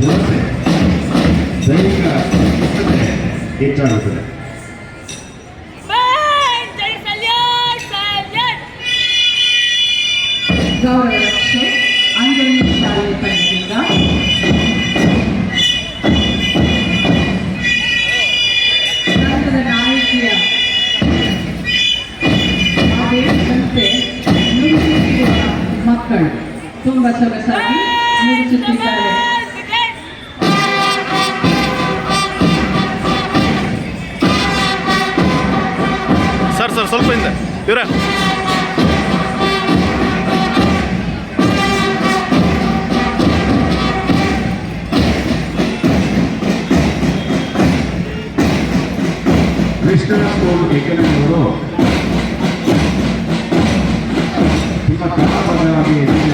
ದುರತೆ ದೈಹಿಕ ಹೆಚ್ಚಾಗುತ್ತದೆ. ಗೌರವ ರಕ್ಷೆ ಅಂಜಲಿ ಶಾಲೆ ತಂಡದಿಂದ ತಂಡದ ನಾಯಕಿಯ ಆದೇಶದಂತೆ ನುಡಿಸುತ್ತಿರುವ ಮಕ್ಕಳು ತುಂಬ ಸೊಗಸಾಗಿ ನುಡಿಸುತ್ತಿದ್ದಾರೆ. ಸರ್ ಸ್ವಲ್ಪ ಹಿಂದೆ ಇವರ ಕೃಷ್ಣ ಸ್ಕೂಲ್ ಏಕನವರು ತುಂಬ ಕ್ರಮಬದ್ಧವಾಗಿ ಹೆಚ್ಚಿನ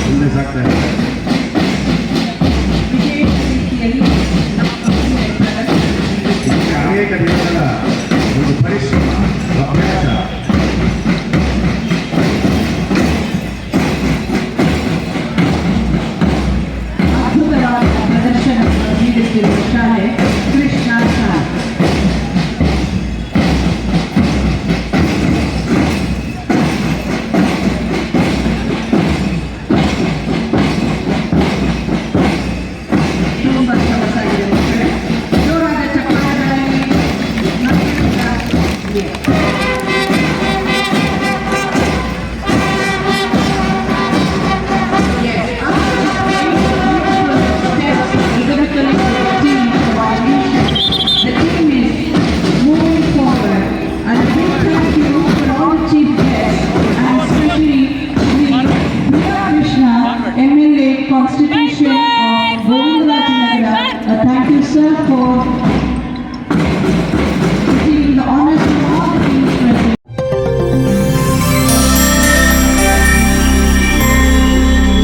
ಮುಂದೆ ಸಾಗ್ತಾ ಇದ್ದಾರೆ. ಅನೇಕ ದಿನಗಳ ಒಂದು ಪರಿಶ್ರಮ ಅಭ್ಯಾಸ ಅದ್ಭುತವಾದ ಪ್ರದರ್ಶನವನ್ನು ನೀಡುತ್ತಿರುವ ಶಾಲೆ ಕೃಷ್ಣ ಶಾಲೆ. ತುಂಬ ಸೊಗಸಾಗಿದೆ ಮಕ್ಕಳೇ. ಜೋರಾದ ಚಪ್ಪಾಳೆಗಳಲ್ಲಿ Krishna MLA Constituent